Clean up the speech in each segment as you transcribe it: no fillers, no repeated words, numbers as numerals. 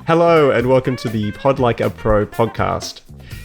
Hello and welcome to the Pod Like a Pro podcast.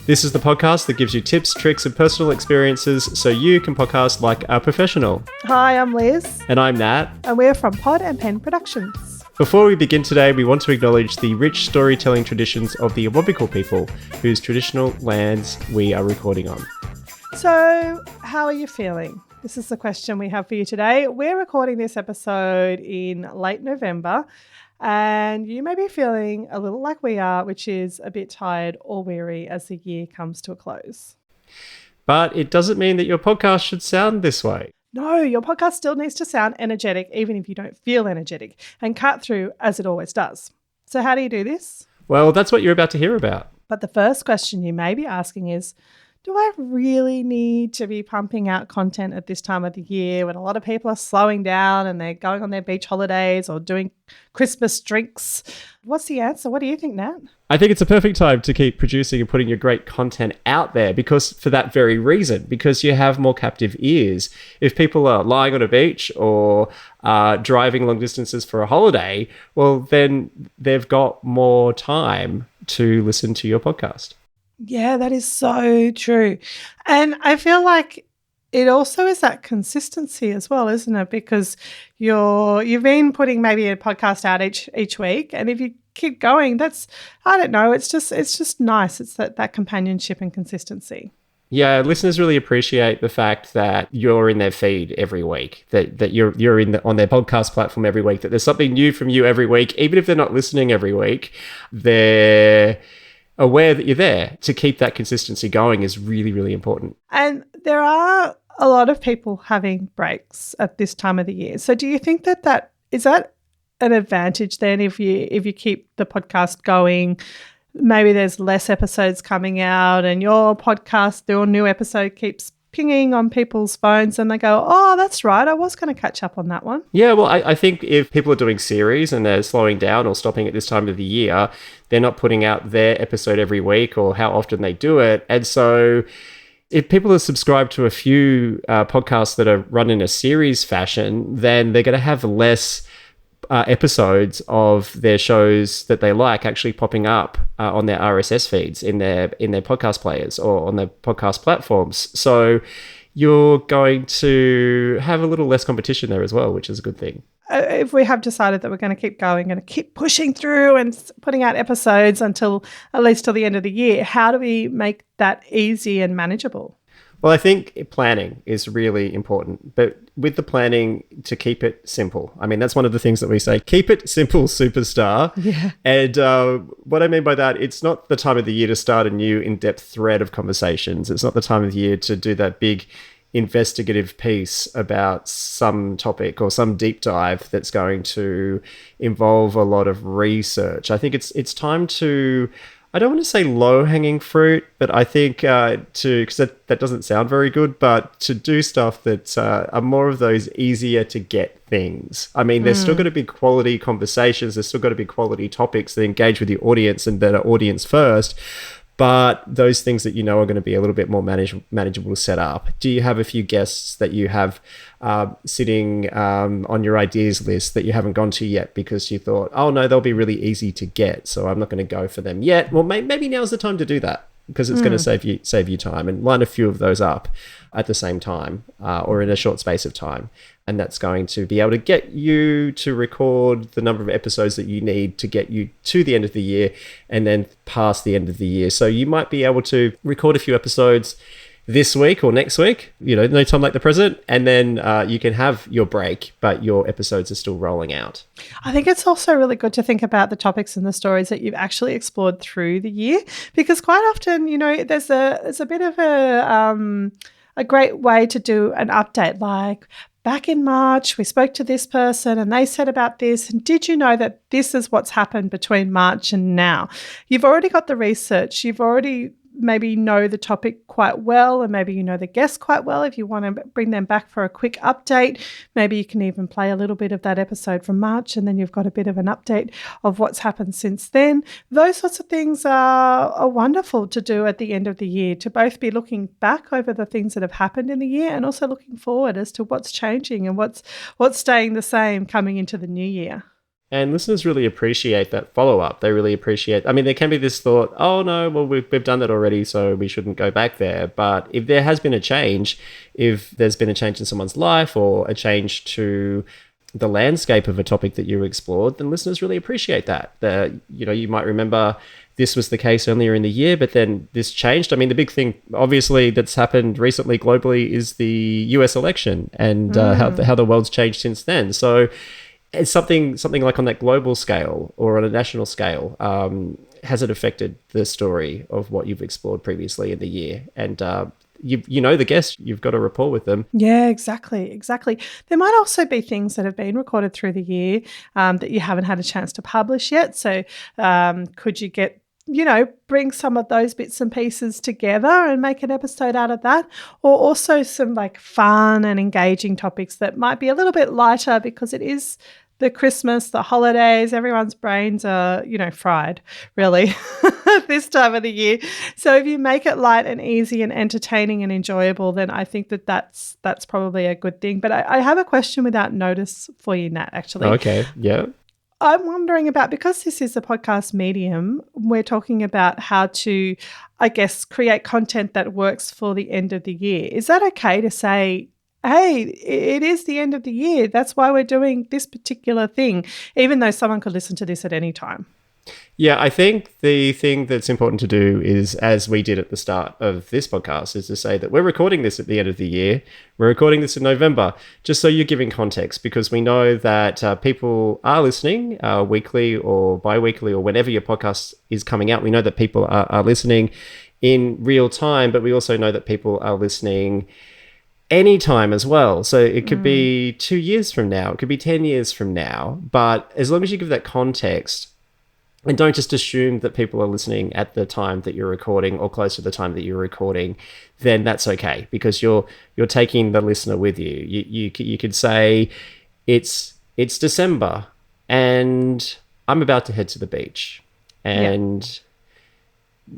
This is the podcast that gives you tips, tricks and personal experiences so you can podcast like a professional. Hi, I'm Liz. And I'm Nat. And we're from Pod and Pen Productions. Before we begin today, we want to acknowledge the rich storytelling traditions of the Awabakal people, whose traditional lands we are recording on. So, how are you feeling? This is the question we have for you today. We're recording this episode in late November, and you may be feeling a little like we are, which is a bit tired or weary as the year comes to a close. But it doesn't mean that your podcast should sound this way. No, your podcast still needs to sound energetic, even if you don't feel energetic, and cut through as it always does. So how do you do this? Well, that's what you're about to hear about. But the first question you may be asking is, do I really need to be pumping out content at this time of the year when a lot of people are slowing down and they're going on their beach holidays or doing Christmas drinks? What's the answer? What do you think, Nat? I think it's a perfect time to keep producing and putting your great content out there because for that very reason, because you have more captive ears. If people are lying on a beach or driving long distances for a holiday, well, then they've got more time to listen to your podcast. Yeah, that is so true. And I feel like it also is that consistency as well, isn't it? Because you've been putting maybe a podcast out each week, and if you keep going, I don't know, it's just nice. It's that companionship and consistency. Yeah, listeners really appreciate the fact that you're in their feed every week, that you're on their podcast platform every week, that there's something new from you every week, even if they're not listening every week, they're aware that you're there. To keep that consistency going is really, really important. And there are a lot of people having breaks at this time of the year. So do you think that is that an advantage then if you keep the podcast going? Maybe there's less episodes coming out and your new episode keeps pinging on people's phones and they go, oh, that's right, I was going to catch up on that one. Yeah, well, I think if people are doing series and they're slowing down or stopping at this time of the year, they're not putting out their episode every week or how often they do it. And so if people are subscribed to a few podcasts that are run in a series fashion, then they're going to have less episodes of their shows that they like actually popping up on their RSS feeds in their podcast players or on their podcast platforms. So you're going to have a little less competition there as well, which is a good thing. If we have decided that we're going to keep going and keep pushing through and putting out episodes until at least till the end of the year, how do we make that easy and manageable? Well, I think planning is really important, but with the planning, to keep it simple. I mean, that's one of the things that we say, keep it simple, superstar. Yeah. And what I mean by that, it's not the time of the year to start a new in-depth thread of conversations. It's not the time of the year to do that big investigative piece about some topic or some deep dive that's going to involve a lot of research. I think it's time to, I don't want to say low-hanging fruit, but I think because that doesn't sound very good, but to do stuff that are more of those easier to get things. I mean, there's still got to be quality conversations. There's still got to be quality topics that engage with the audience and that are audience first. But those things that you know are going to be a little bit more manageable to set up. Do you have a few guests that you have sitting on your ideas list that you haven't gone to yet because you thought, oh no, they'll be really easy to get, so I'm not going to go for them yet? Well, maybe now's the time to do that because it's going to save you time, and line a few of those up at the same time or in a short space of time. And that's going to be able to get you to record the number of episodes that you need to get you to the end of the year and then past the end of the year. So you might be able to record a few episodes this week or next week, no time like the present, and then you can have your break, but your episodes are still rolling out. I think it's also really good to think about the topics and the stories that you've actually explored through the year, because quite often, there's a bit of a great way to do an update, like, back in March, we spoke to this person and they said about this. And did you know that this is what's happened between March and now? You've already got the research. You've already maybe know the topic quite well, and maybe you know the guest quite well. If you want to bring them back for a quick update, maybe you can even play a little bit of that episode from March, and then you've got a bit of an update of what's happened since then. Those sorts of things are wonderful to do at the end of the year, to both be looking back over the things that have happened in the year and also looking forward as to what's changing and what's staying the same coming into the new year. And listeners really appreciate that follow-up. They really appreciate... I mean, there can be this thought, oh, no, well, we've done that already, so we shouldn't go back there. But if there has been a change, if there's been a change in someone's life or a change to the landscape of a topic that you explored, then listeners really appreciate that. You might remember this was the case earlier in the year, but then this changed. I mean, the big thing, obviously, that's happened recently globally is the US election and how the world's changed since then. So it's something like on that global scale or on a national scale. Has it affected the story of what you've explored previously in the year? And you know the guests, you've got a rapport with them. Yeah, exactly. There might also be things that have been recorded through the year that you haven't had a chance to publish yet. So could you bring some of those bits and pieces together and make an episode out of that? Or also some like fun and engaging topics that might be a little bit lighter because it is the Christmas, the holidays, everyone's brains are, fried, really, this time of the year. So if you make it light and easy and entertaining and enjoyable, then I think that's probably a good thing. But I have a question without notice for you, Nat, actually. Okay, yeah. I'm wondering about, because this is a podcast medium, we're talking about how to, I guess, create content that works for the end of the year. Is that okay to say, hey, it is the end of the year, that's why we're doing this particular thing, even though someone could listen to this at any time? Yeah, I think the thing that's important to do is, as we did at the start of this podcast, is to say that we're recording this at the end of the year. We're recording this in November, just so you're giving context, because we know that people are listening weekly or bi-weekly or whenever your podcast is coming out. We know that people are listening in real time, but we also know that people are listening anytime as well. So it could be 2 years from now, it could be 10 years from now, but as long as you give that context, and don't just assume that people are listening at the time that you're recording or close to the time that you're recording, then that's okay, because you're taking the listener with you. You could say it's December and I'm about to head to the beach, and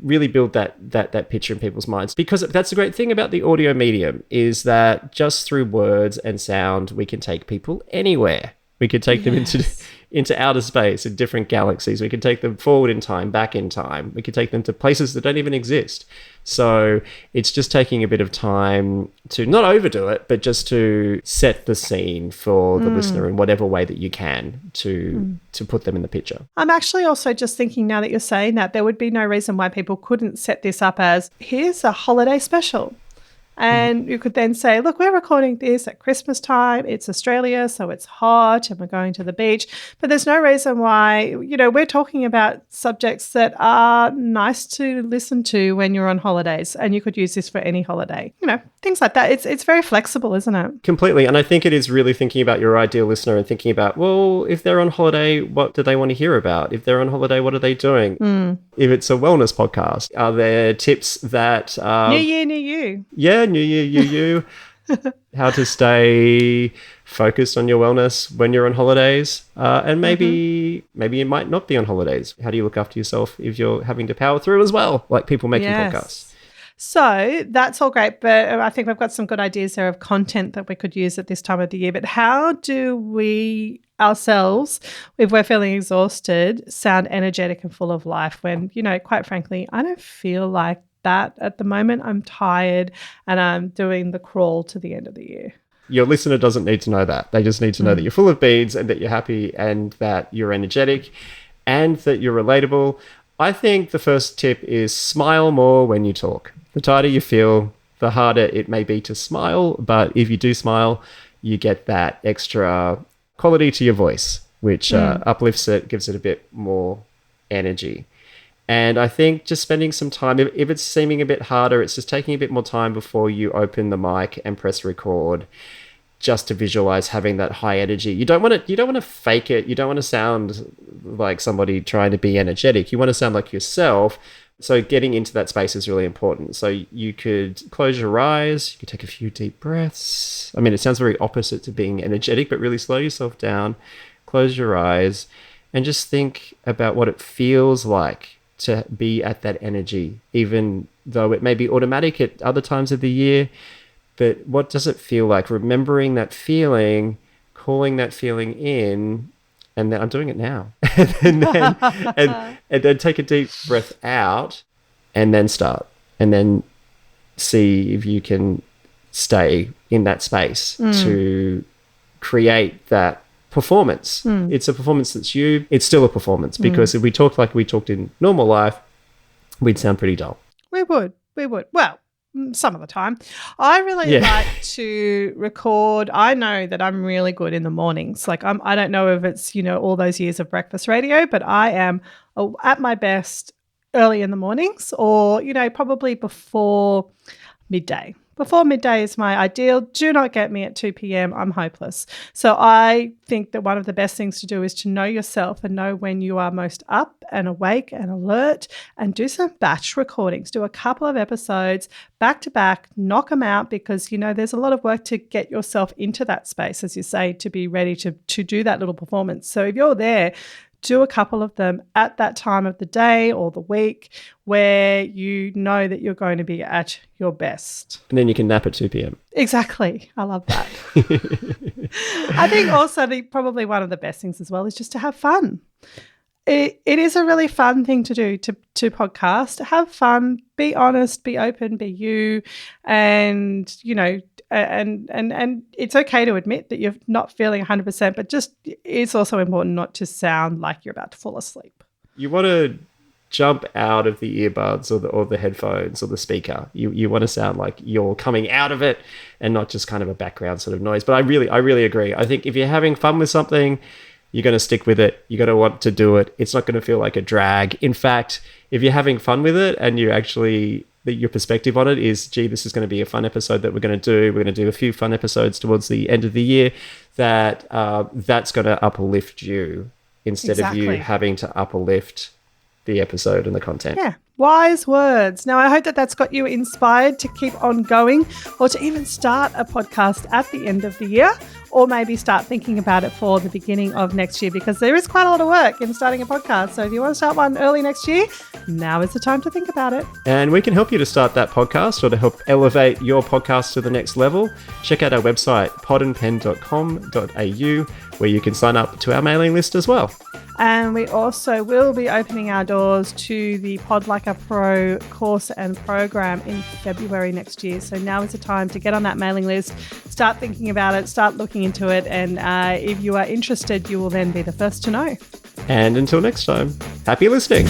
really build that picture in people's minds, because that's the great thing about the audio medium, is that just through words and sound we can take people anywhere. We could take them into outer space, in different galaxies. We could take them forward in time, back in time. We could take them to places that don't even exist. So it's just taking a bit of time to not overdo it, but just to set the scene for the listener in whatever way that you can to put them in the picture. I'm actually also just thinking, now that you're saying that, there would be no reason why people couldn't set this up as, here's a holiday special. And you could then say, look, we're recording this at Christmas time. It's Australia, so it's hot and we're going to the beach. But there's no reason why, we're talking about subjects that are nice to listen to when you're on holidays, and you could use this for any holiday. Things like that. It's very flexible, isn't it? Completely. And I think it is really thinking about your ideal listener and thinking about, well, if they're on holiday, what do they want to hear about? If they're on holiday, what are they doing? If it's a wellness podcast, are there tips that... New year, new you. Yeah, new year, you. How to stay focused on your wellness when you're on holidays. And maybe you might not be on holidays. How do you look after yourself if you're having to power through as well, like people making podcasts? So that's all great, but I think we've got some good ideas there of content that we could use at this time of the year. But how do we ourselves, if we're feeling exhausted, sound energetic and full of life when, quite frankly, I don't feel like that at the moment? I'm tired and I'm doing the crawl to the end of the year. Your listener doesn't need to know that. They just need to know that you're full of beads and that you're happy and that you're energetic and that you're relatable. I think the first tip is smile more when you talk. The tighter you feel, the harder it may be to smile. But if you do smile, you get that extra quality to your voice, which uplifts it, gives it a bit more energy. And I think just spending some time, if it's seeming a bit harder, it's just taking a bit more time before you open the mic and press record, just to visualize having that high energy. You don't want to fake it. You don't want to sound like somebody trying to be energetic. You want to sound like yourself. So getting into that space is really important. So you could close your eyes, you could take a few deep breaths. I mean, it sounds very opposite to being energetic, but really slow yourself down, close your eyes, and just think about what it feels like to be at that energy, even though it may be automatic at other times of the year. But what does it feel like? Remembering that feeling, calling that feeling in, and then I'm doing it now. and then take a deep breath out and then start. And then see if you can stay in that space to create that performance. It's a performance that's you. It's still a performance because if we talked like we talked in normal life, we'd sound pretty dull. We would. Well, some of the time. I really like to record. I know that I'm really good in the mornings. Like I don't know if it's, all those years of breakfast radio, but I am at my best early in the mornings or, probably before midday. Before midday is my ideal. Do not get me at 2 p.m. I'm hopeless. So I think that one of the best things to do is to know yourself and know when you are most up and awake and alert, and do some batch recordings. Do a couple of episodes back to back, knock them out, because, there's a lot of work to get yourself into that space, as you say, to be ready to do that little performance. So if you're there, do a couple of them at that time of the day or the week where you know that you're going to be at your best. And then you can nap at 2 p.m. Exactly. I love that. I think also probably one of the best things as well is just to have fun. It is a really fun thing to do, to podcast. Have fun, be honest, be open, be you, and, and it's okay to admit that you're not feeling 100%, but just it's also important not to sound like you're about to fall asleep. You want to jump out of the earbuds or the headphones or the speaker. You want to sound like you're coming out of it and not just kind of a background sort of noise. But I really agree. I think if you're having fun with something, you're going to stick with it. You're going to want to do it. It's not going to feel like a drag. In fact, if you're having fun with it and your perspective on it is, gee, this is going to be a fun episode that we're going to do. We're going to do a few fun episodes towards the end of the year. That's going to uplift you instead of you having to uplift the episode and the content. Yeah. Wise words. Now, I hope that that's got you inspired to keep on going, or to even start a podcast at the end of the year, or maybe start thinking about it for the beginning of next year, because there is quite a lot of work in starting a podcast. So if you want to start one early next year, now is the time to think about it. And we can help you to start that podcast or to help elevate your podcast to the next level. Check out our website, podandpen.com.au, where you can sign up to our mailing list as well. And we also will be opening our doors to the Pod Like a Pro course and program in February next year. So now is the time to get on that mailing list, start thinking about it, start looking into it. And if you are interested, you will then be the first to know. And until next time, happy listening.